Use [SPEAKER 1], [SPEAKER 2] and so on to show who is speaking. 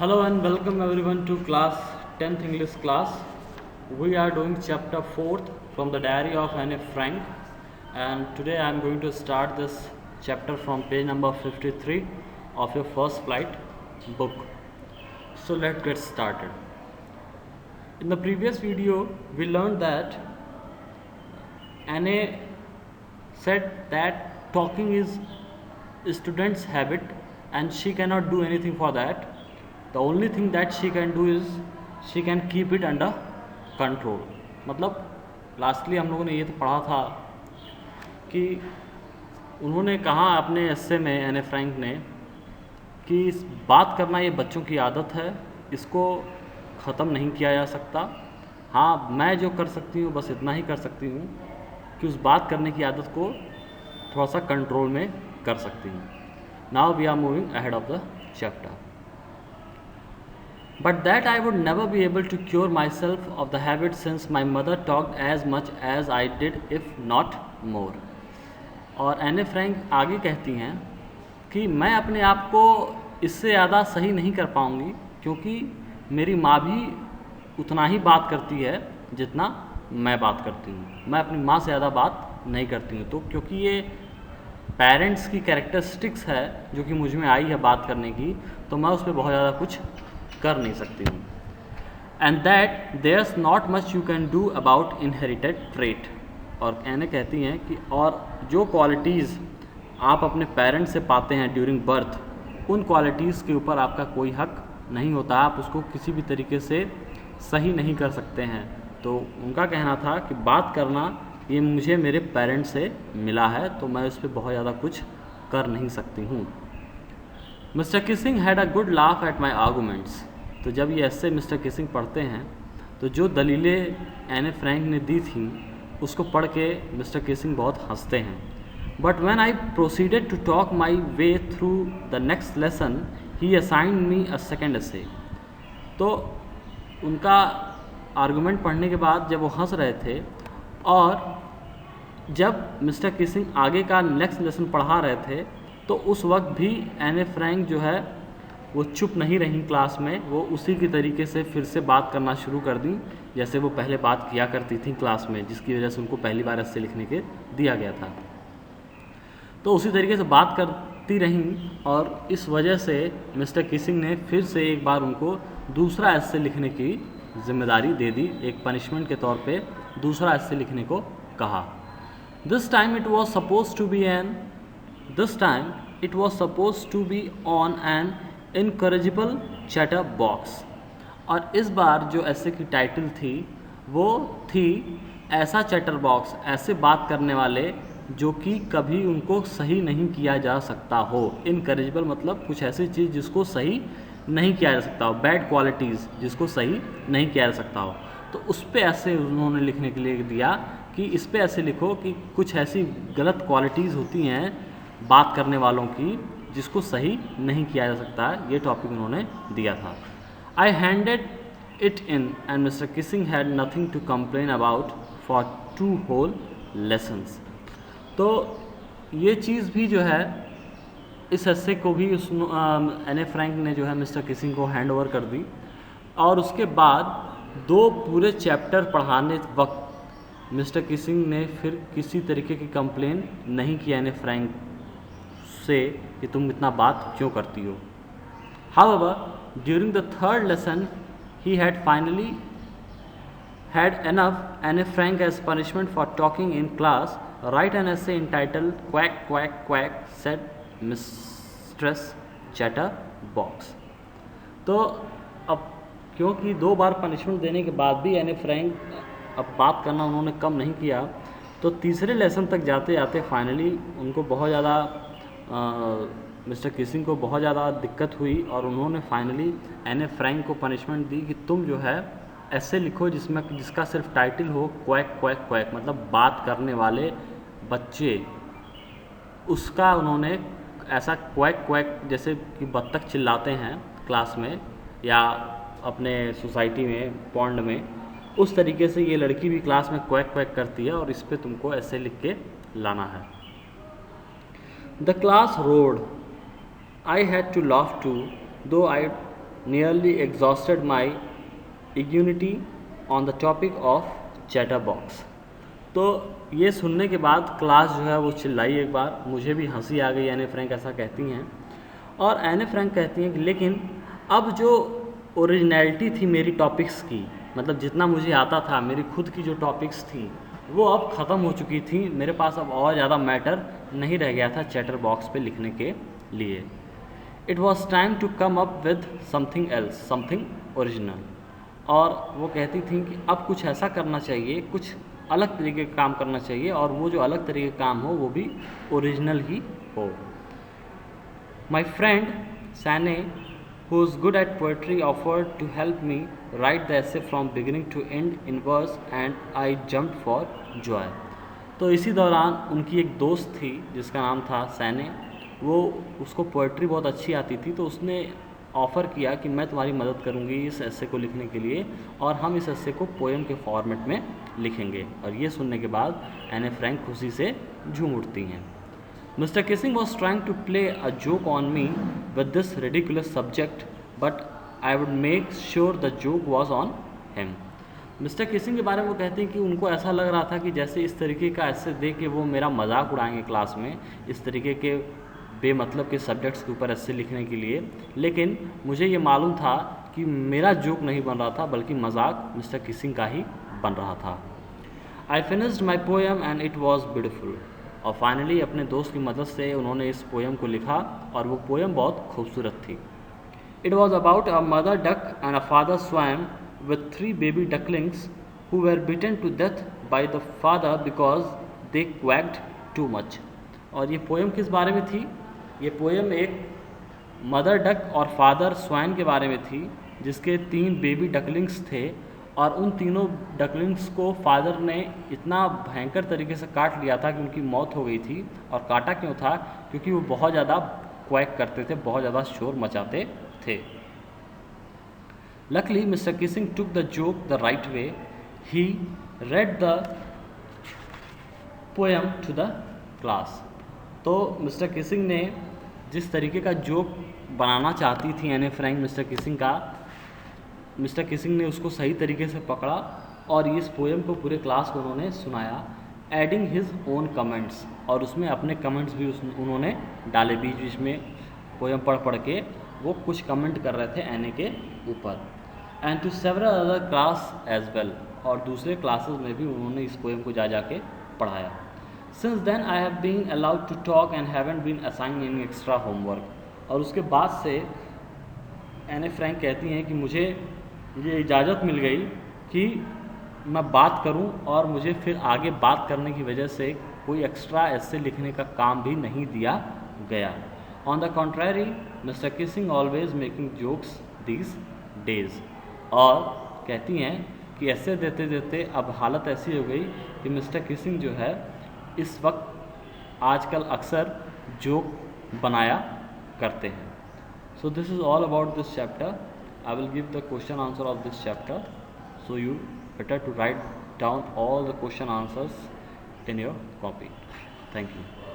[SPEAKER 1] Hello and welcome everyone to class 10th English class. We are doing chapter 4th from the diary of Anne Frank, and today I am going to start this chapter from page number 53 of your first flight book. So let's get started. In the previous video we learned that Anne said that talking is a student's habit and she cannot do anything for that. The only thing that she can do is she can keep it under control. मतलब lastly हम लोगों ने ये तो पढ़ा था कि उन्होंने कहा अपने एस्से में एने फ्रैंक ने कि बात करना ये बच्चों की आदत है, इसको ख़त्म नहीं किया जा सकता। हाँ, मैं जो कर सकती हूँ बस इतना ही कर सकती हूँ कि उस बात करने की आदत को थोड़ा सा कंट्रोल में कर सकती हूँ। Now we are moving ahead of the chapter. But that I would never be able to cure myself of the habit since my mother talked as much as I did, if not more. और एने Frank आगे कहती हैं कि मैं अपने आप को इससे ज़्यादा सही नहीं कर पाऊँगी क्योंकि मेरी माँ भी उतना ही बात करती है जितना मैं बात करती हूँ. मैं अपनी माँ से ज़्यादा बात नहीं करती हूँ. तो क्योंकि ये पेरेंट्स की कैरेक्टरिस्टिक्स है जो कि मुझ में आई है बात करने की, तो मैं उस पर बहुत ज़्यादा कुछ कर नहीं सकती हूँ. And that there's not much you can do about inherited trait. और एने कहती हैं कि और जो क्वालिटीज़ आप अपने पेरेंट्स से पाते हैं ड्यूरिंग बर्थ, उन क्वालिटीज़ के ऊपर आपका कोई हक नहीं होता, आप उसको किसी भी तरीके से सही नहीं कर सकते हैं. तो उनका कहना था कि बात करना ये मुझे मेरे पेरेंट्स से मिला है, तो मैं उस पर बहुत ज़्यादा कुछ कर नहीं सकती हूँ. Mister Keesing had a good laugh at my arguments. तो जब ये ऐसे मिस्टर किसिंग पढ़ते हैं तो जो दलीलें एने फ्रैंक ने दी थी उसको पढ़ के मिस्टर किसिंग बहुत हंसते हैं. But when I proceeded to talk my way through the next lesson he assigned me a second essay. तो उनका आर्गूमेंट पढ़ने के बाद जब वो हंस रहे थे और जब मिस्टर किसिंग आगे का नेक्स्ट लेसन पढ़ा रहे थे तो उस वक्त भी एने फ्रैंक जो है वो चुप नहीं रही क्लास में. वो उसी की तरीके से फिर से बात करना शुरू कर दी जैसे वो पहले बात किया करती थी क्लास में, जिसकी वजह से उनको पहली बार ऐसे लिखने के दिया गया था. तो उसी तरीके से बात करती रहीं और इस वजह से मिस्टर किसिंग ने फिर से एक बार उनको दूसरा ऐसे लिखने की जिम्मेदारी दे दी. एक पनिशमेंट के तौर पे दूसरा ऐसे लिखने को कहा. This time it was suppose to be on an incorrigible chatterbox. और इस बार जो ऐसे की टाइटल थी वो थी ऐसा चैटर बॉक्स, ऐसे बात करने वाले जो कि कभी उनको सही नहीं किया जा सकता हो. इनकरेजिबल मतलब कुछ ऐसी चीज़ जिसको सही नहीं किया जा सकता हो, बैड क्वालिटीज़ जिसको सही नहीं किया जा सकता हो. तो उस पर ऐसे उन्होंने लिखने के लिए दिया कि इस पर ऐसे लिखो कि कुछ ऐसी गलत क्वालिटीज़ होती हैं बात करने वालों की जिसको सही नहीं किया जा सकता है. ये टॉपिक उन्होंने दिया था. I handed it in and mister Keesing had nothing to complain about for 2 whole lessons. तो ये चीज़ भी जो है इस हिस्से को भी उस एने फ्रैंक ने जो है मिस्टर किसिंग को हैंड ओवर कर दी. और उसके बाद 2 पूरे चैप्टर पढ़ाने वक्त मिस्टर किसिंग ने फिर किसी तरीके की कंप्लेन नहीं किया एने फ्रैंक से कि तुम इतना बात क्यों करती हो. However, during the 3rd lesson, he had finally had enough. Anne Frank, as punishment for talking in class, write an essay entitled "Quack Quack Quack," said Mistress Chatterbox. तो अब क्योंकि 2 बार पनिशमेंट देने के बाद भी एने फ्रैंक अब बात करना उन्होंने कम नहीं किया, तो तीसरे लेसन तक जाते जाते फाइनली उनको बहुत ज़्यादा मिस्टर किसिंग को बहुत ज़्यादा दिक्कत हुई और उन्होंने फाइनली एने फ्रैंक को पनिशमेंट दी कि तुम जो है ऐसे लिखो जिसका सिर्फ टाइटल हो क्वैक क्वैक क्वैक, मतलब बात करने वाले बच्चे. उसका उन्होंने ऐसा क्वैक क्वैक जैसे कि बत्तख चिल्लाते हैं क्लास में या अपने सोसाइटी में पॉन्ड में, उस तरीके से ये लड़की भी क्लास में क्वैक क्वैक करती है और इस पर तुमको ऐसे लिख के लाना है. The class road. I had to laugh too, though I nearly exhausted my equanimity on the topic of chatterbox। तो ये सुनने के बाद क्लास जो है वो चिल्लाई एक बार, मुझे भी हंसी आ गई। एने फ्रैंक ऐसा कहती हैं, और एने फ्रैंक कहती हैं कि लेकिन अब जो ओरिजिनलिटी थी मेरी टॉपिक्स की, मतलब जितना मुझे आता था, मेरी खुद की जो टॉपिक्स थी वो अब ख़त्म हो चुकी थी। मेरे पास अब और ज़्यादा मैटर नहीं रह गया था चैटर बॉक्स पे लिखने के लिए। It was time to come up with something else, something original. और वो कहती थी कि अब कुछ ऐसा करना चाहिए, कुछ अलग तरीके का काम करना चाहिए, और वो जो अलग तरीके का काम हो वो भी ओरिजिनल ही हो। My friend Sanne, who is good at poetry, offered to help me write the essay from beginning to end in verse and I jumped for joy। तो इसी दौरान उनकी एक दोस्त थी जिसका नाम था सैने, वो उसको पोइट्री बहुत अच्छी आती थी, तो उसने ऑफ़र किया कि मैं तुम्हारी मदद करूंगी इस एसे को लिखने के लिए, और हम इस एसे को पोएम के फॉर्मेट में लिखेंगे। और ये सुनने के बाद एने फ्रैंक खुशी से झूम उठती हैं। Mr. Kissing was trying to play a joke on me with this ridiculous subject, but I would make sure the joke was on him। Mister Keesing के बारे में वो कहते हैं कि उनको ऐसा लग रहा था कि जैसे इस तरीके का ऐसे दे के वो मेरा मजाक उड़ाएंगे क्लास में, इस तरीके के बेमतलब के सब्जेक्ट्स के ऊपर ऐसे लिखने के लिए। लेकिन मुझे ये मालूम था कि मेरा जोक नहीं बन रहा था, बल्कि मजाक मिस्टर किसिंग का ही बन रहा था। I finished my poem and it was beautiful. और फाइनली अपने दोस्त की मदद से उन्होंने इस पोएम को लिखा, और वो पोएम बहुत खूबसूरत थी। It was about a mother duck and a father swan with 3 baby ducklings who were bitten to death by the father because they quacked too much. और ये पोएम किस बारे में थी? ये पोएम एक मदर डक और फादर स्वैन के बारे में थी, जिसके 3 बेबी डकलिंग्स थे, और उन तीनों डकलिंग्स को फादर ने इतना भयंकर तरीके से काट लिया था कि उनकी मौत हो गई थी। और काटा क्यों था? क्योंकि वो बहुत ज़्यादा क्वैक करते थे, बहुत ज़्यादा शोर मचाते थे। Luckily mister Keesing took the joke the right way. He read the poem to the class. तो मिस्टर किसिंग ने जिस तरीके का जोक बनाना चाहती थी एने फ्रैंक मिस्टर किसिंग ने उसको सही तरीके से पकड़ा, और इस पोएम को पूरे क्लास को उन्होंने सुनाया, एडिंग हिज ओन कमेंट्स। और उसमें अपने कमेंट्स भी उन्होंने डाले बीच बीच में, पोएम पढ़ के वो कुछ कमेंट कर रहे थे एने के ऊपर। And to several other class as well. और दूसरे क्लासेस में भी उन्होंने इस पोएम को जा के पढ़ाया। Since then I have been allowed to talk and haven't been assigned any extra homework. और उसके बाद से एने फ्रैंक कहती हैं कि मुझे ये इजाज़त मिल गई कि मैं बात करूं, और मुझे फिर आगे बात करने की वजह से कोई एक्स्ट्रा ऐसे लिखने का काम भी नहीं दिया गया। On the contrary mister Keesing always making jokes these days. और कहती हैं कि ऐसे देते देते अब हालत ऐसी हो गई कि मिस्टर किसिंग जो है इस वक्त आजकल अक्सर जोक बनाया करते हैं। So this is all about this chapter. I will give the question answer of this chapter, so you better to write down all the question answers in your copy. Thank you.